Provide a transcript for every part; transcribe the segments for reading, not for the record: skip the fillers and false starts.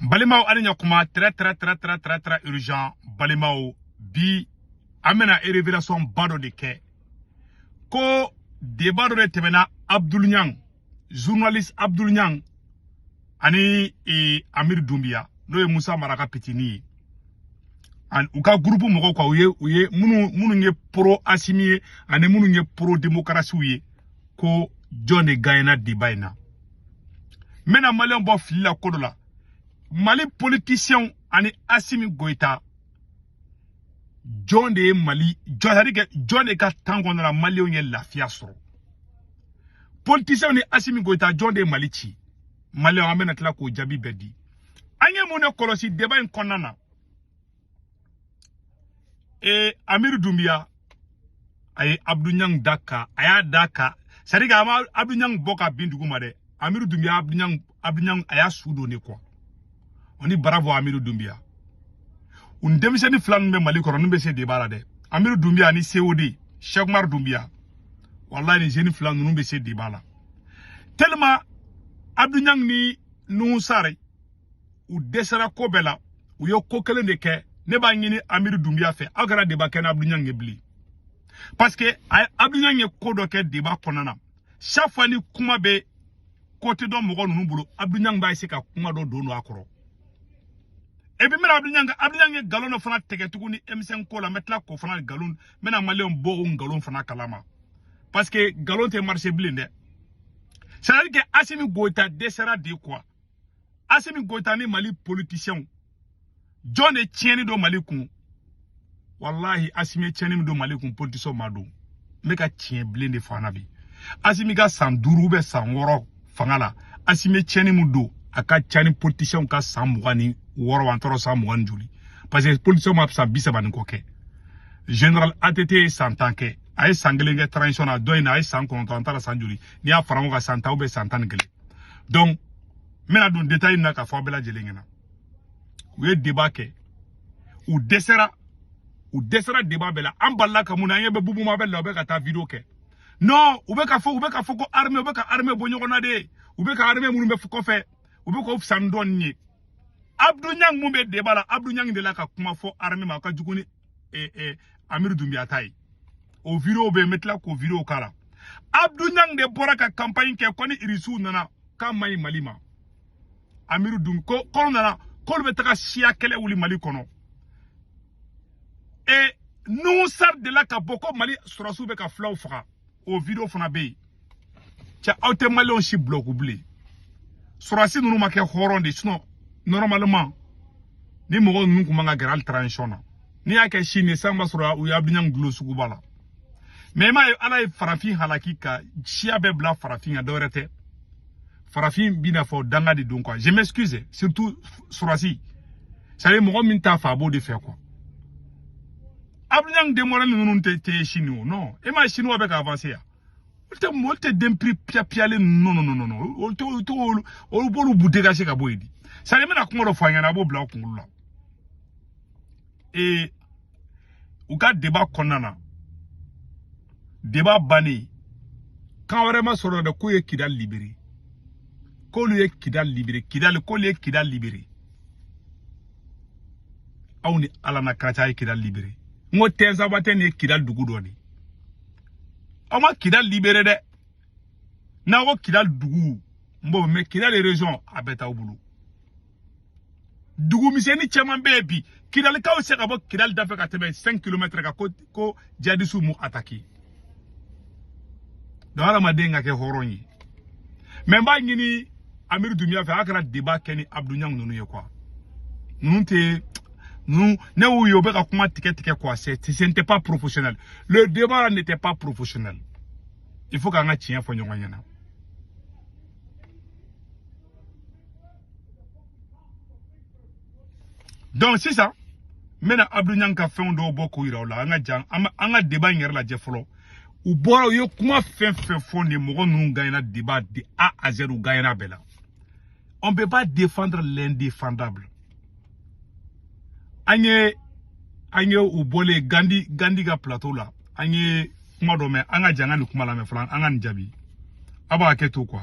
Balimao alinya kuma très urgent. Balimao bi amena révélation bado de ke. Ko débat de temena Abdoul Niang, journaliste Abdoul Niang, ani Amir Doumbia, no Moussa Maraka Petini. An uka groupe moko kwa uye munu nge pro Assimi ane munu nge pro démocratie uye ko John e Gayna Dibayna. Mena Mali bo fila kodola. Mali politicien ane Assimi Goïta. John de Mali, John e ka tango na Mali onye lafia soro. Politicien ane Assimi Goïta John de Mali chi. Mali on amena tla ko jabi bedi. Anye mone kolosi débat en konana. Et Amir Doumbia ay Abdou Niang Daka aya Daka sadiga ama Abdou Niang boka bindugu made Amir Doumbia Abdou Niang aya sudo ne quoi on dit bravo Amir Doumbia un demiseni flan be Mali kono numbe se debara de Amir Doumbia ni COD Cheikh Mar Doumbia wallahi ni jeni flan numbe se debala tellement Abdou Niang ni nou sare ou desara ko bela ou yo kokele de ke ne ba ngini Amir Doumbia fait agara débat ken Abdou Niang ebli parce que Abdou Niang ko do ke débat konana chaque fois ni kuma be côté do mo gonu bulu Abdou Niang ba ise ka kuma do no akoro e bi mena Abdou Niang galon fana tege tuguni M5 ko la metla ko fana galon mena malien bo galon fana kalama parce que galon te marché blinde c'est à dire que Assimi Goïta desera de quoi Assimi Goïta ni Mali politicien John e tieni do Mali kun wallahi Assimi tieni do Mali kun politicien mado me ka tien blinde fana bi Assimi ga sanduru be sanworo fangala Assimi tieni mudo aka tieni politicien ka samwani woro antoro samwan juli parce que politicien ma sa bisa ban ko ke général ATT santanke ay sanglenge transition do ina ay san kontantara sanjuli ni a farango ka santa ou be santan gele donc mena don détail na ka fo bela jelengena ou ye débat ke ou desera débat bela amballa kamuna yebe bubu ma bela be ka ta vidéo ke non ou be ka fo ko armée ou be ka armée bo nyoko na de ou be ka armée munu be ko fe ou be ko sandon ni Abdou Niang mu be débat la Abdou Niang de la ka kuma fo armée ma ka juguni Amir Doumbia tay o vidéo be metla ko vidéo kala Abdou Niang de bora ka campagne ke koni irisu nana ka may malima Amir Doumbia ko nana ko be taka sia kele wuli Mali kono et nous sar de la ka boko Mali surasu be ka flaw faka o vidéo fana be tia auto Mali on si bloc oublié surasi nous ma ke horon de sinon normalement ni mo nous kuma nga geral transition ni ake chine samba sura u Abdou Niang glo sugu bala mais ma ala farafin halaki ka sia be bla farafin adorete farafin bina fo danga de don quoi je m'excuse surtout surasi ça les mo min ta fa bo de faire quoi Abdou Niang de moral nous te chino non et ma chino avec avancer ya te dempri piale non o bolu budega se ka boyidi ça les mena ko ro fanya na bo bla ko ngula et ou ka débat konana débat bani quand vraiment sur de ko ye Kidal libéré ko lu ye Kidal libéré Kidal ko lu ye Kidal libéré awni ala na kata ye Kidal libéré ngo tenza baten ye Kidal dugu do ni ama Kidal libéré de na ko Kidal dugu mbo me Kidal région abeta obulu dugu miseni chaman bebi Kidal ka o se ka bo Kidal dafa ka tebe 5 km ka ko jadisu mu attaquer dawala madenga ke horonyi memba ngini Amir Doumbia fa akara débat keni Abdou Niang nunu ye quoi nous ne ou yobe ka kuma tike quoi ce n'était pas professionnel le débat n'était pas professionnel il faut qu'on a tien fo nyonganyana donc c'est ça mena Abdou Niang ka fon do boko ira la anga débat ngere la jefolo ou bora yo kuma fin fond de mo nous gagner débat de A à Z ou gagner bela on peut pas défendre l'indéfendable anye ou bolé Gandhi ga plateau là anye kuma do me anga janga ni kuma la me flan anga njabi aba keto quoi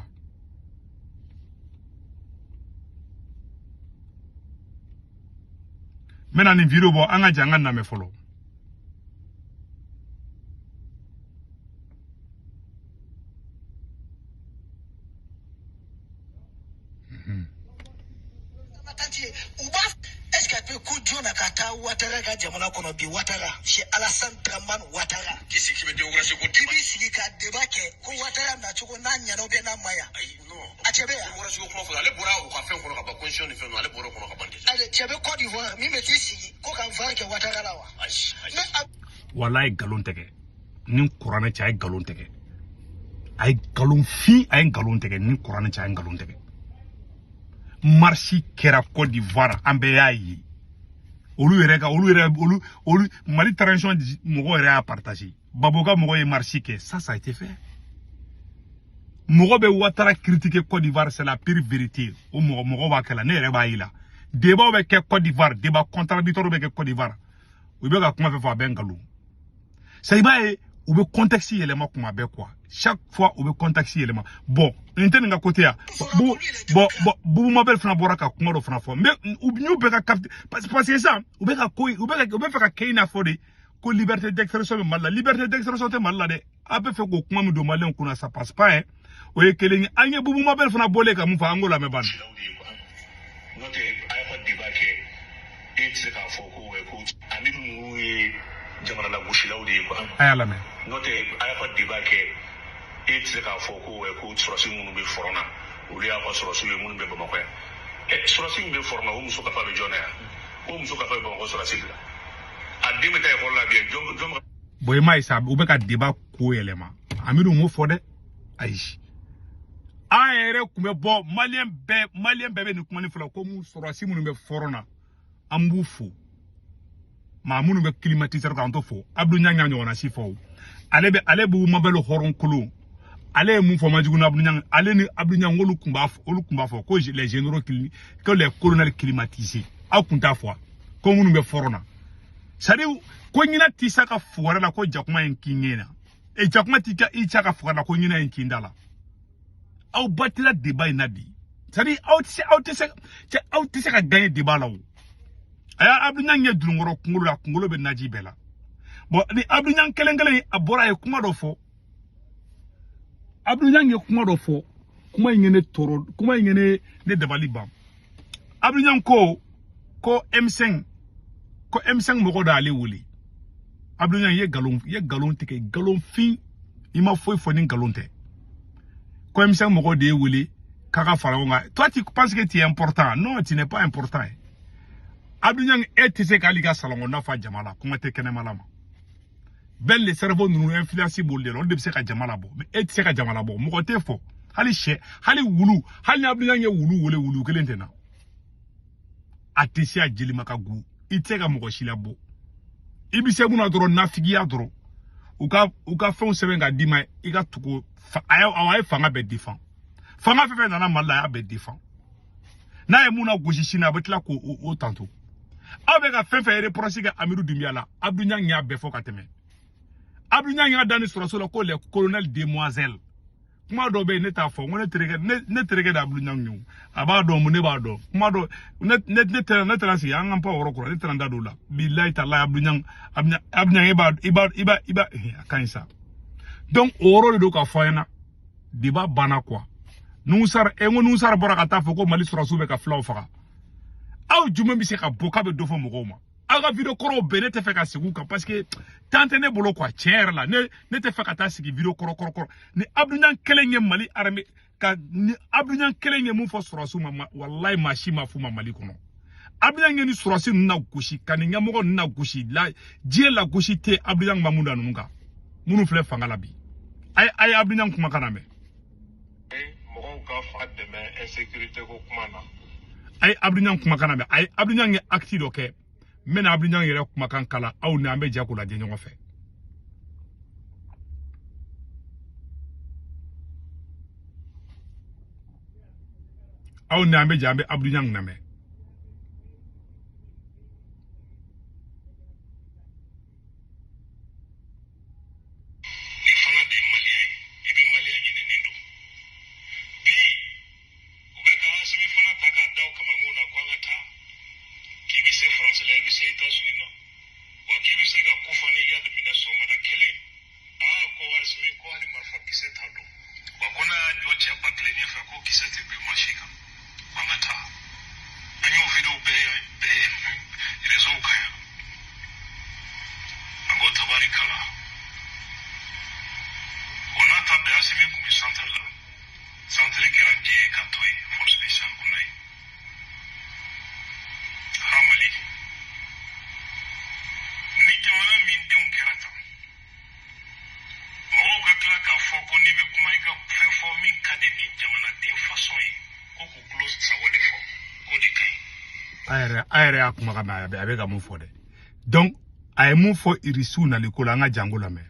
Mena ni video bo anga janga na me follow. Est-ce que tu peux Jona Kata Watara Jamana kono bi Watara chez Alassane Draman Watara kisi kibe démocratie ko tibi sika debake ko Watara na choko na nyano be na maya no achebe démocratie ko ko ale bora o ka fe ko ka ba constitution ni fe no ale bora ko ka bande ale chebe Côte d'Ivoire mi meti sigi ko kan var ke Watara lawa wallahi galon tege nin Qur'an ci ay galon tege ay galon fi ay galon tege nin Qur'an ci ay galon tege marchi kera Côte d'Ivoire ambe yayi olu Mali transition mogo yere a partager baboka mogo ye marchi ke ça a été fait mogo be Ouattara critiquer Côte d'Ivoire c'est la pire vérité o mogo ba kala ne yere ba yila débat be ke Côte d'Ivoire débat contradictoire be ke Côte d'Ivoire ou be ka kuma fe fa ben galou ça ba e ou be contexte élément kuma be quoi chaque fois ou be contexte élément bon interne nga côté ya bu mabel fana bora ka kuma do fana fo mais ou ñu be ka capter parce que ça ou be fa ka keina fo de ko liberté d'expression be mal la liberté d'expression te mal la de abe fe ko kuma mi do malen kuna ça passe pas hein o ye keleng anye bu mabel fana bolé ka mu fa angola me ban note ay ko dibake et c'est ka fo ko we ko ami mu jamana la bushilaw de ko ayala me note ay ko dibake et c'est ka fo ko we ko sorosi munu be forona uli ya ko sorosi we munu be bamako ya sorosi be forona o muso ka fa be jona ya o muso ka fa be bamako sorosi la adime tay ko la bien jom boy may sa u be ka débat ko elema amiru mo fo de aishi aere kume bo malien bebe ni kuma ni fula ko mu sorosi munu be forona ambu fo ma munu be climatiser ka onto fo abdou nyanya nyona si fo ale bu mabelo horon kulu ale mu fo majuguna abdou nyang ale ni abdou nyang olu kumba fo ko les généraux que les colonels climatisés a kunta fo ko munu be forona sari ko nyina tisaka fo la ko jakuma en kingena e jakuma tika i chaka fo la ko nyina en kindala au batila débat inadi sari au tise ka gagner débat là aya abdou nyang ye dulungoro kungolo be naji bela bon ni abdou nyang kelengele abora e kuma do fo abdou nyang ye kuma do fo kuma ngene toro kuma ngene ne dabali bam abdou nyang ko M5 moko da ale wuli abdou nyang ye galon tike galon fin ima foi ni galon te ko M5 moko de wuli kaka farawonga toi tu penses que tu es important non tu n'es pas important abdou nyang etise kaliga salongo na fa jamala kuma te kene malama bel le cerveau nous influencer bolde on de se ka jamala bo mais etise ka jamala bo mo ko te fo hali wulu hali abdou nyang ye wulu kelentena atisi a jeli makagu itega mo ko shilabo ibise muna doro nafigiya doro uka fon sebenga dima iga tuko awai fanga be defend fanga fefe nana malla ya be defend na e muna gojishina betla ko o tanto abe ka fefe reprocher ga Amirou Doumbia la abdou nyang ya be fo kateme abdou nyang ya dani soro ko le colonel demoiselle kuma do be ne ta fo ne terege da abdou nyang nyu aba do mu ne ba do kuma do ne transi an ngam pa woro ko ne tranda do la billahi taala abdou nyang iba kanisa donc oro do ka fo yana diba bana quoi nous sar bora ka ta fo ko mali soro be ka flaw faka aw juma bi se ka boka be do fo mo ma aga video koro be ne te fe ka sigu ka parce que tante ne bolo quoi cher la ne te fe ka ta sigi video koro ni abdou nyang kelenye mali armée ka ni abdou nyang kelenye mu fo soro ma wallahi ma shi ma fu ma mali kono abdou nyang ni soro na gushi kan nyamo na gushi la die la gushi te abdou nyang mamunda nunga munu fle fanga la bi ay abdou nyang kuma kana me mo ka fa de me insécurité ko kuma na ay abdou nyang kuma kana me ay abdou nyang acti do ke men abdou nyang yere kuma kan kala aw ne ambe jako la de nyongo fe aw ne ambe jambe abdou nyang na me France la ibise ayere akuma ka ma be ka mun fo de donc ay mun fo irisu na le ko la nga jango la me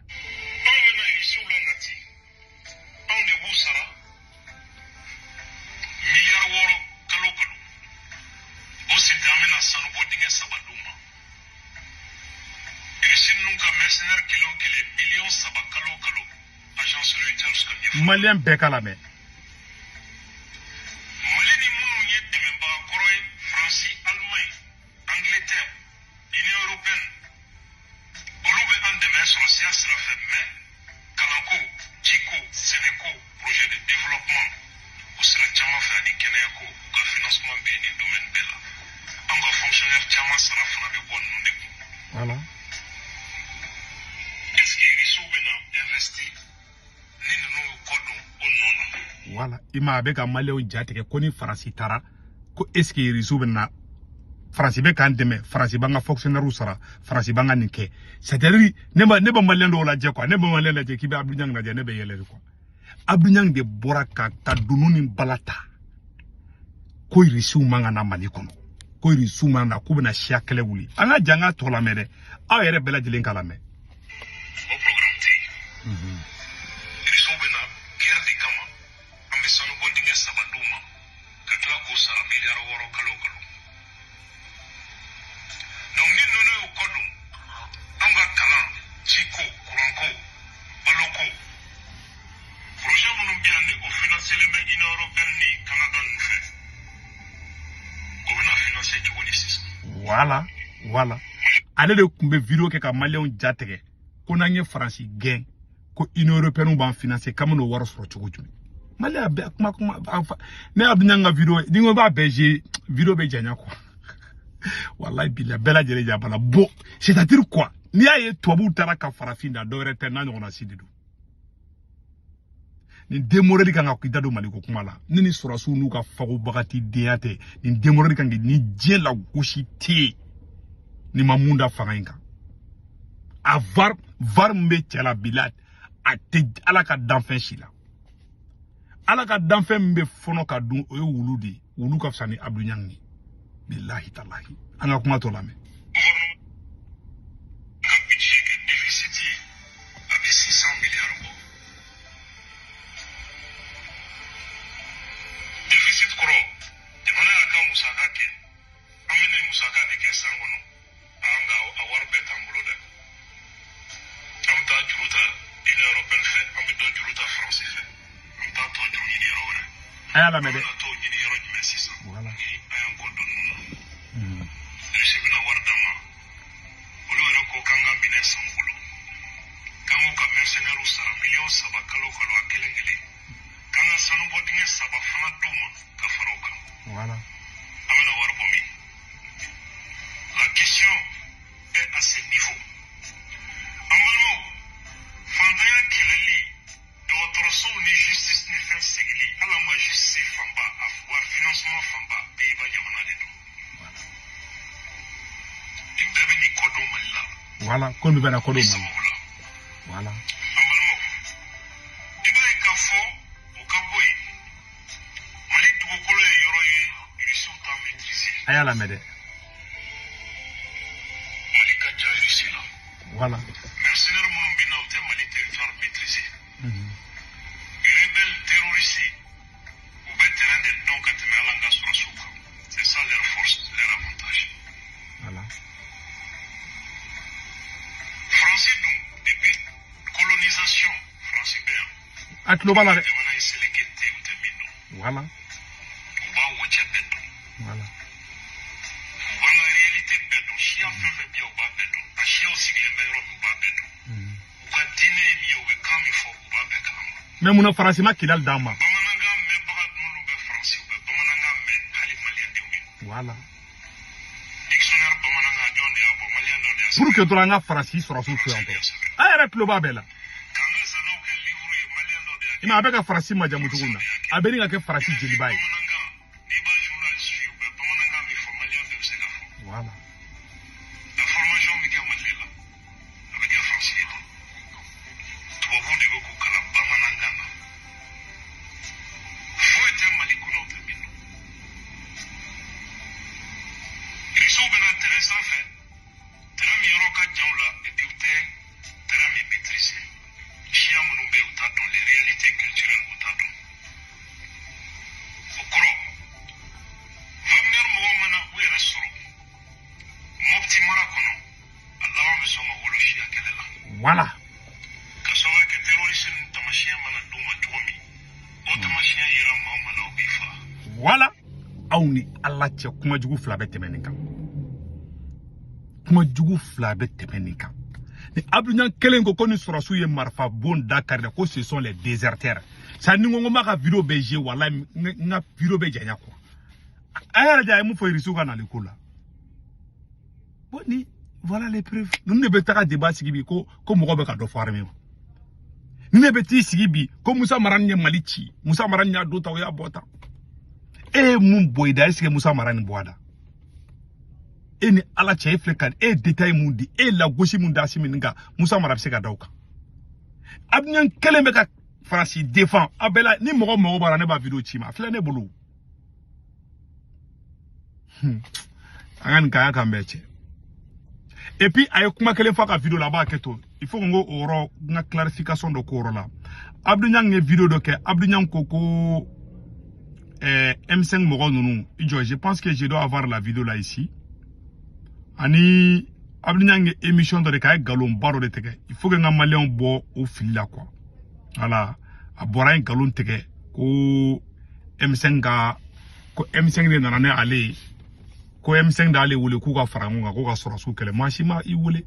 Malien bekala me voilà voilà ima be ka maleo jateke ko ni farasi tara ko est-ce que risu bena farasi be kan deme farasi banga fonctionnaire usara farasi banga ninke c'est-à-dire ne ba malien do la je quoi ne ba malien la je ki be Abdou Niang la je ne be yele quoi Abdou Niang de boraka ta dununi balata ko risu manga na mali kono ko risu manga ko bena shia kele wuli anga janga to la mede a yere bela jilen kala me au programme T risu bena guerre de kama ambe sonu bondinga sabaduma katla ko sa milliard woro kalo donc ni nono yo kodum anga kala jiko kuranko baloko projet mon bien ni au financer le mec in européenne ni Canada nous fait on va financer du police voilà ale de kumbe vidéo ke ka malien jatege ko nanye France gain ko Union européenne ban financer comme no waro soro chugo malien be kuma ne Abdou Niang vidéo ni ngo ba beje vidéo be janya quoi wallahi billah bela jere jabala bo c'est-à-dire quoi ni aye tobu tara ka farafinda do rete na ngona sididu ni demoreli kan ka idado maliko kuma la ni surasu nu ka fago bagati deate ni demoreli kan ni jela goshi te ni mamunda fangainga a var mbe tela bilad a te ala ka danfen shila ala ka danfen mbe fono ka dun o wuludi wulu ka fsani Abdou Niang ni billahi tallahi anga kuma to la me ayala me de voilà voilà la question est à ce niveau normalement fandaya keleli d'autres sont ni justice ni fin segli ala ma justice famba afwa financement famba pays yamana de do imbebe ni kodo malila voilà kon be na kodo malila voilà normalement diba ka fo o ka boy mali dugo kolo yoro yi irisu ta maîtriser ayala me de voilà mercenaires mon binaute mali territoire maîtrisé rebelles terroristes ou terrain de donc à Temalanga sur la souka c'est ça leur force leur avantage voilà français donc depuis colonisation français bien atlo bala de voilà voilà la réalité bedo chia fait bien au bas bedo a chia aussi le meilleur au bas bedo ou ka dîner mi au kam il faut au bas bedo mais mon France ma kidal dama bamananga me bagat mon be français ou bamananga me hali malien de voilà dictionnaire bamananga jonde abo malien de pour que toi nga France sera sous feu encore ayara tlo babela kanga sano ke livre malien de ima abeka France ma jamu tuguna abeni nga ke France jelibai voilà la formation mi ka malila avec les français tu vas vous dire que kala bamananga faut être malikuno tamino bena terrain sanfɛ terrain min yɔrɔ ka jan la et puis u tɛ terrain min maîtriser siya minnu bɛ yen u t'a dɔn les réalités culturelles u t'a dɔn o kɔrɔ Wagner mɔgɔw mana u yɛrɛ sɔrɔ Mopti mara kɔnɔ a laban bɛ sɔn ka wolo siya kɛlɛ la voilà ka sababu kɛ terroriste ninnu tamasiyɛn mana d'u ma cogo min o tamasiyɛn yera maa o maa la u b'i faga voilà aw ni Ala cɛ kuma jugu fila bɛ tɛmɛ nin kan kuma jugu fila bɛ tɛmɛ nin kan ni Abdou Niang kelen ko ni sɔrɔsiw ye marifa bon da kari ko ce sont les déserteurs ça ni ngo ma ka vidéo bɛ jouer wallahi nga vidéo bɛ janya quoi a yɛrɛ ja mu fɔ irisu ka na le ko la bon ni voilà les preuves nous ne bɛ taga débat sigi bi ko mɔgɔ bɛ ka dɔ fɔ armée ni ne bɛ t'i sigi bi ko Musa Mara ye Mali ci Musa Mara y'a do ta o y'a bɔ ta e mun boyda est-ce que Musa Mara ni boada e ni Ala cɛ e filɛ ka e détail mun di e la gosi mun da simi ninka Musa Mara bɛ se ka daw kan Abdou Niang kelen bɛ ka Faransi défend abela ni mɔgɔ bara ne ba vidéo ci ma filɛ ne bolo an ka nin kaya kan bɛɛ cɛ et puis a ye kuma kelen fɔ ka vidéo la a b'a kɛ to il faut ngo oro nga clarification do ko oro la Abdou Niang ye vidéo do kɛ Abdou Niang ko M5 mɔgɔ nunu je pense que je dois avoir la vidéo là ici ani Abdou Niang ye émission do de ka galon baro de tɛgɛ il faut que nga malien bɔ o fili la quoi voilà a bɔra en galon tɛgɛ ko M5 de nana ne ale ko M5 d'ale wele ku ka fara ŋun kan ko ka sɔrɔsiw kɛlɛ maa si ma i wele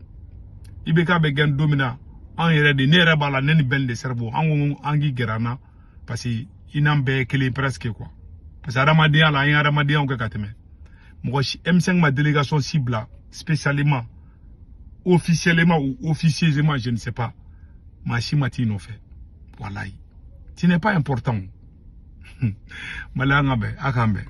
i bɛ k'a bɛ gɛn don min na an yɛrɛ de ne yɛrɛ b'a la ne ni bɛn de cerveau an ko an k'i gɛrɛ an na parce que i n'an bɛɛ ye kelen presque quoi parce que adamadenya la an ye adamadenyaw kɛ ka tɛmɛ mɔgɔ si M5 ma délégation si bila spécialement officiellement ou officieusement je ne sais pas maa si ma t'i nɔfɛ wallahi ce n'est pas important maliyɛn ka bɛn a k'an bɛn